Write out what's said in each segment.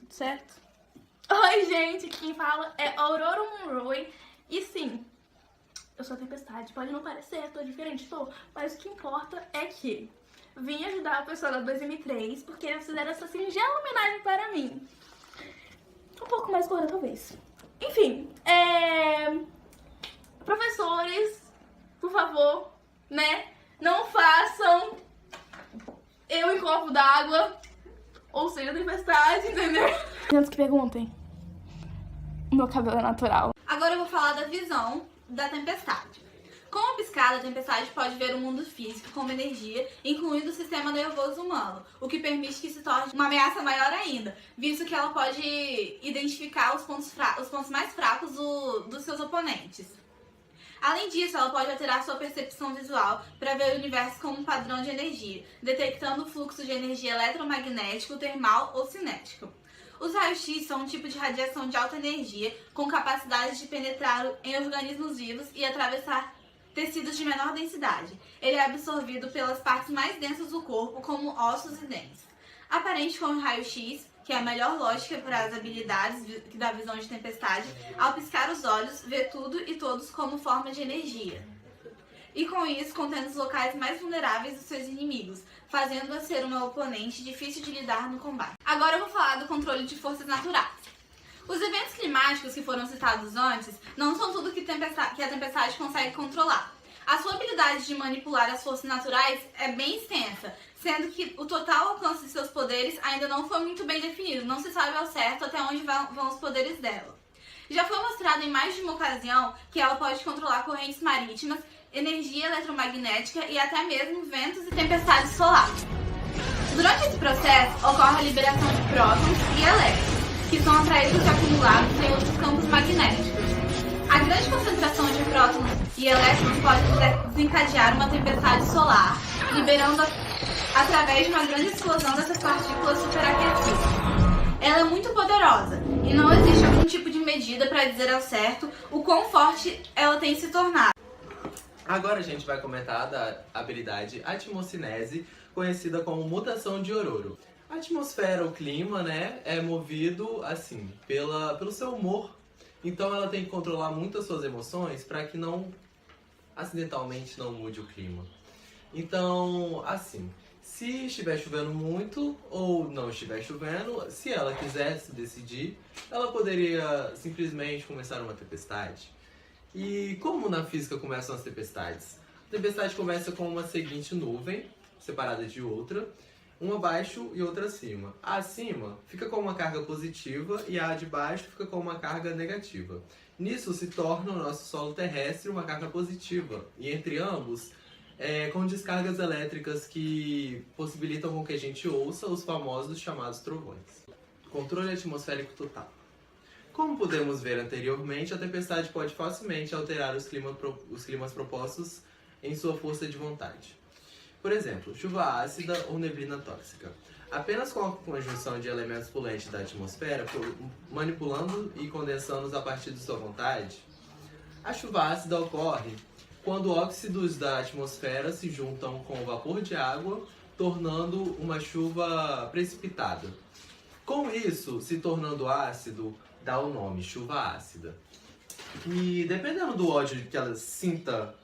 certo? Oi, gente, quem fala é Aurora Monroe. E sim, eu sou a Tempestade, pode não parecer, tô diferente, mas o que importa é que vim ajudar o pessoal da 2M3 porque eles fizeram essa singela homenagem para mim. Um pouco mais gorda, talvez. Enfim, professores, por favor, né, não façam eu em copo d'água, ou seja, Tempestade, entendeu? Antes que perguntem, o meu cabelo é natural. Agora eu vou falar da visão da Tempestade. Com a piscada, a Tempestade pode ver o mundo físico como energia, incluindo o sistema nervoso humano, o que permite que se torne uma ameaça maior ainda, visto que ela pode identificar os pontos mais fracos dos seus oponentes. Além disso, ela pode alterar sua percepção visual para ver o universo como um padrão de energia, detectando o fluxo de energia eletromagnético, termal ou cinético. Os raios-x são um tipo de radiação de alta energia com capacidade de penetrar em organismos vivos e atravessar tecidos de menor densidade. Ele é absorvido pelas partes mais densas do corpo, como ossos e dentes. Aparente como raio-x, que é a melhor lógica para as habilidades da visão de Tempestade, ao piscar os olhos, vê tudo e todos como forma de energia. E com isso, contendo os locais mais vulneráveis dos seus inimigos, fazendo-a ser uma oponente difícil de lidar no combate. Agora eu vou falar do controle de forças naturais. Os eventos climáticos que foram citados antes não são tudo que a Tempestade consegue controlar. A sua habilidade de manipular as forças naturais é bem extensa, sendo que o total alcance de seus poderes ainda não foi muito bem definido, não se sabe ao certo até onde vão os poderes dela. Já foi mostrado em mais de uma ocasião que ela pode controlar correntes marítimas, energia eletromagnética e até mesmo ventos e tempestades solares. Durante esse processo, ocorre a liberação de prótons e elétrons, que são atraídos e acumulados em outros campos magnéticos. A grande concentração de prótons e elétrons pode desencadear uma tempestade solar, liberando através de uma grande explosão dessas partículas superaquecidas. Ela é muito poderosa e não existe algum tipo de medida para dizer ao certo o quão forte ela tem se tornado. Agora a gente vai comentar da habilidade atmocinese, conhecida como mutação de Ororo. A atmosfera, o clima, né, é movido, assim, pelo seu humor. Então ela tem que controlar muito as suas emoções para que acidentalmente não mude o clima. Então, assim, se estiver chovendo muito ou não estiver chovendo, se ela quisesse decidir, ela poderia simplesmente começar uma tempestade. E como na física começam as tempestades? A tempestade começa com uma seguinte nuvem, separada de outra, uma abaixo e outra acima. A acima fica com uma carga positiva e a de baixo fica com uma carga negativa. Nisso se torna o nosso solo terrestre uma carga positiva, e entre ambos, com descargas elétricas que possibilitam com que a gente ouça os famosos chamados trovões. Controle atmosférico total. Como pudemos ver anteriormente, a tempestade pode facilmente alterar os climas propostos em sua força de vontade. Por exemplo, chuva ácida ou neblina tóxica. Apenas com a conjunção de elementos poluentes da atmosfera, manipulando e condensando-os a partir de sua vontade, a chuva ácida ocorre quando óxidos da atmosfera se juntam com o vapor de água, tornando uma chuva precipitada. Com isso, se tornando ácido, dá o nome chuva ácida. E dependendo do ódio que ela sinta,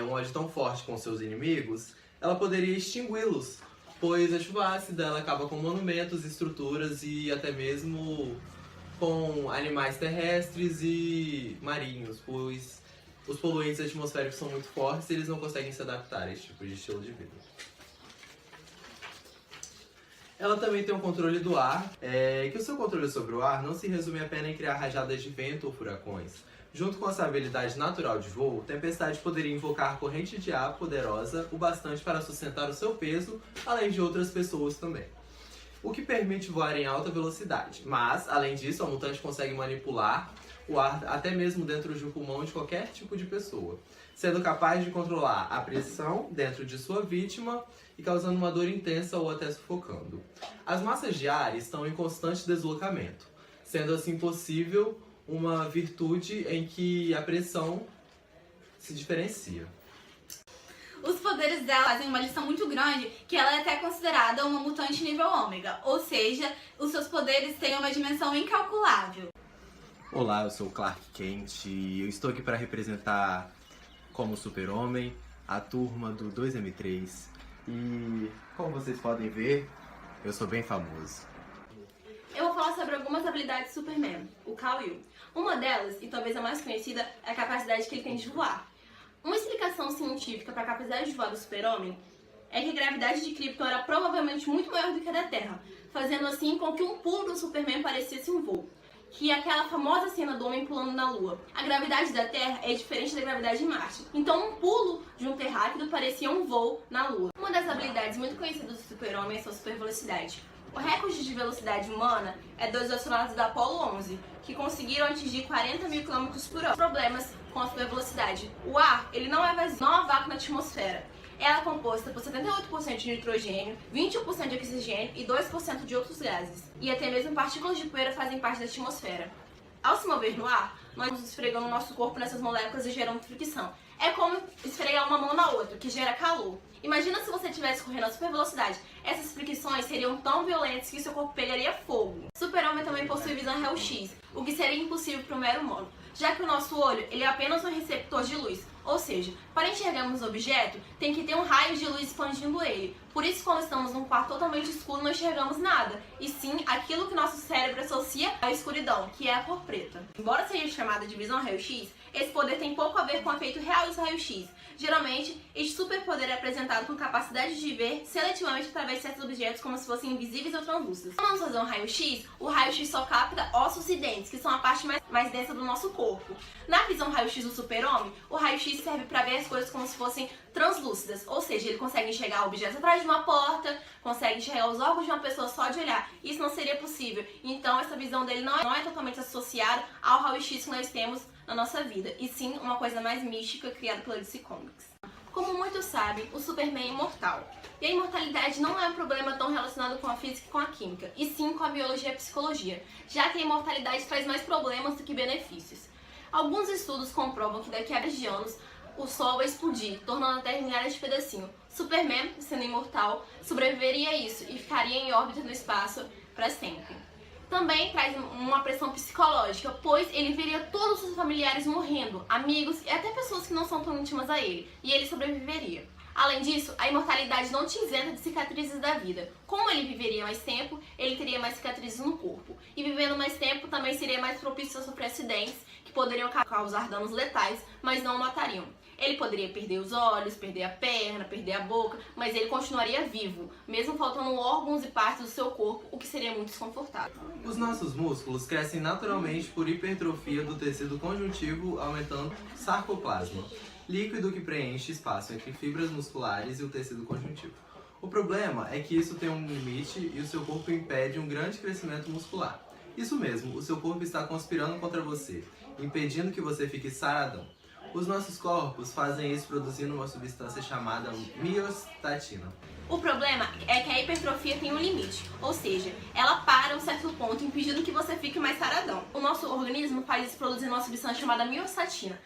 um ódio tão forte com seus inimigos, ela poderia extingui-los, pois a chuva ácida ela acaba com monumentos, estruturas e até mesmo com animais terrestres e marinhos, pois os poluentes atmosféricos são muito fortes e eles não conseguem se adaptar a esse tipo de estilo de vida. Ela também tem um controle do ar, que o seu controle sobre o ar não se resume apenas em criar rajadas de vento ou furacões. Junto com essa habilidade natural de voo, Tempestade poderia invocar corrente de ar poderosa o bastante para sustentar o seu peso, além de outras pessoas também. O que permite voar em alta velocidade. Mas, além disso, a mutante consegue manipular o ar até mesmo dentro do pulmão de qualquer tipo de pessoa, sendo capaz de controlar a pressão dentro de sua vítima e causando uma dor intensa ou até sufocando. As massas de ar estão em constante deslocamento, sendo assim possível uma virtude em que a pressão se diferencia. Os poderes dela fazem uma lição muito grande que ela é até considerada uma mutante nível ômega, ou seja, os seus poderes têm uma dimensão incalculável. Olá, eu sou o Clark Kent e eu estou aqui para representar como Super-Homem a turma do 2M3 e, como vocês podem ver, eu sou bem famoso. Eu vou falar sobre algumas habilidades do Superman, o Kal-El. Uma delas, e talvez a mais conhecida, é a capacidade que ele tem de voar. Uma explicação científica para a capacidade de voar do Super-Homem é que a gravidade de Krypton era provavelmente muito maior do que a da Terra, fazendo assim com que um pulo do Superman parecesse um voo, que é aquela famosa cena do homem pulando na Lua. A gravidade da Terra é diferente da gravidade de Marte, então um pulo de um terráqueo parecia um voo na Lua. Uma das habilidades muito conhecidas do Super-Homem é sua supervelocidade. O recorde de velocidade humana é dos astronautas da Apollo 11, que conseguiram atingir 40.000 km/h. Problemas com a supervelocidade. O ar, ele não é vazio, não há vácuo na atmosfera. Ela é composta por 78% de nitrogênio, 21% de oxigênio e 2% de outros gases. E até mesmo partículas de poeira fazem parte da atmosfera. Ao se mover no ar, nós nos esfregamos o nosso corpo nessas moléculas e geramos fricção. É como esfregar uma mão na outra, que gera calor. Imagina se você estivesse correndo a super velocidade. Essas fricções seriam tão violentas que seu corpo pegaria fogo. Super-Homem também possui visão raio-x, o que seria impossível para o mero humano, já que o nosso olho ele é apenas um receptor de luz. Ou seja, para enxergarmos o objeto, tem que ter um raio de luz expandindo ele. Por isso, quando estamos num quarto totalmente escuro, não enxergamos nada, e sim aquilo que nosso cérebro associa à escuridão, que é a cor preta. Embora seja chamada de visão raio-x, esse poder tem pouco a ver com o efeito real dos raios-x. Geralmente, este superpoder é apresentado com capacidade de ver seletivamente através de certos objetos como se fossem invisíveis ou translúcidos. Quando vamos fazer um raio-x, o raio-x só capta ossos e dentes, que são a parte mais densa do nosso corpo. Na visão raio-x do Super-Homem, o raio-x serve para ver as coisas como se fossem translúcidas, ou seja, ele consegue enxergar objetos atrás de uma porta, consegue enxergar os órgãos de uma pessoa só de olhar. Isso não seria possível. Então, essa visão dele não é totalmente associada ao raio-x que nós temos na nossa vida, e sim uma coisa mais mística criada pela DC Comics. Como muitos sabem, o Superman é imortal. E a imortalidade não é um problema tão relacionado com a física e com a química, e sim com a biologia e a psicologia, já que a imortalidade traz mais problemas do que benefícios. Alguns estudos comprovam que daqui a 10 anos o Sol vai explodir, tornando a Terra em milhares de pedacinhos. Superman, sendo imortal, sobreviveria a isso e ficaria em órbita no espaço para sempre. Também traz uma pressão psicológica, pois ele veria todos os seus familiares morrendo, amigos e até pessoas que não são tão íntimas a ele, e ele sobreviveria. Além disso, a imortalidade não te isenta de cicatrizes da vida. Como ele viveria mais tempo, ele teria mais cicatrizes no corpo. E vivendo mais tempo também seria mais propício a sofrer acidentes que poderiam causar danos letais, mas não o matariam. Ele poderia perder os olhos, perder a perna, perder a boca, mas ele continuaria vivo, mesmo faltando órgãos e partes do seu corpo, o que seria muito desconfortável. Os nossos músculos crescem naturalmente por hipertrofia do tecido conjuntivo, aumentando o sarcoplasma, líquido que preenche espaço entre fibras musculares e o tecido conjuntivo. O problema é que isso tem um limite e o seu corpo impede um grande crescimento muscular. Isso mesmo, o seu corpo está conspirando contra você, impedindo que você fique saradão. Os nossos corpos fazem isso produzindo uma substância chamada miostatina. O problema é que a hipertrofia tem um limite, ou seja, ela para um certo ponto, impedindo que você fique mais saradão. O nosso organismo faz isso produzindo uma substância chamada miostatina.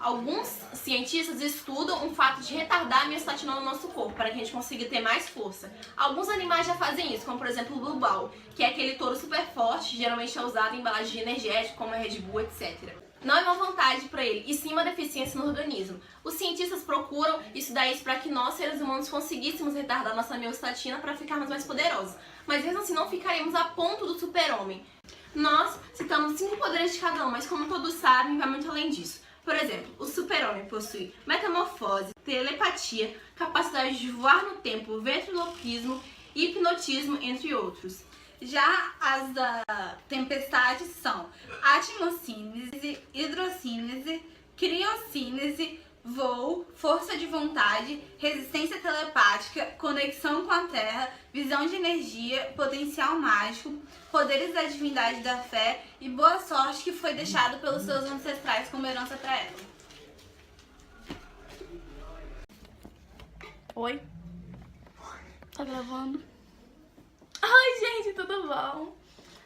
Alguns cientistas estudam o fato de retardar a miostatina no nosso corpo, para que a gente consiga ter mais força. Alguns animais já fazem isso, como por exemplo o Blue Ball, que é aquele touro super forte, geralmente é usado em embalagem de energético, como a Red Bull, etc. Não é uma vantagem para ele, e sim uma deficiência no organismo. Os cientistas procuram estudar isso para que nós, seres humanos, conseguíssemos retardar nossa miostatina para ficarmos mais poderosos. Mas mesmo assim não ficaremos a ponto do Super-Homem. Nós citamos 5 poderes de cada um, mas como todos sabem, vai muito além disso. Por exemplo, o Super-Homem possui metamorfose, telepatia, capacidade de voar no tempo, ventriloquismo, hipnotismo, entre outros. Já as da tempestade são atmocínese, hidrocínese, criocínese, voo, força de vontade, resistência telepática, conexão com a Terra, visão de energia, potencial mágico, poderes da divindade da fé e boa sorte, que foi deixado pelos seus ancestrais como herança para ela. Oi? Tá gravando? Oi, gente, tudo bom?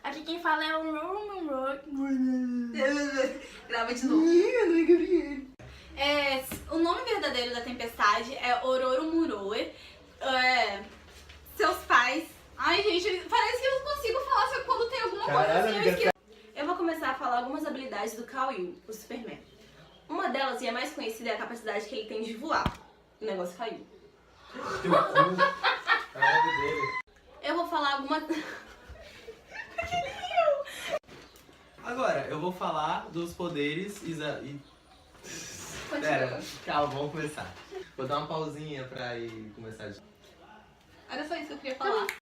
Aqui quem fala é o Grava de novo. O nome verdadeiro da tempestade é Ororomuroe. Seus pais... Ai, gente, parece que eu não consigo falar só quando tem alguma coisa assim, eu esqueço. Eu vou começar a falar algumas habilidades do Kal-Il, o Superman. Uma delas, e a mais conhecida, é a capacidade que ele tem de voar. O negócio caiu. Eu vou falar alguma... Agora, eu vou falar dos poderes Pera, calma, vamos começar. Vou dar uma pausinha pra ir começar. Era só isso que eu queria falar.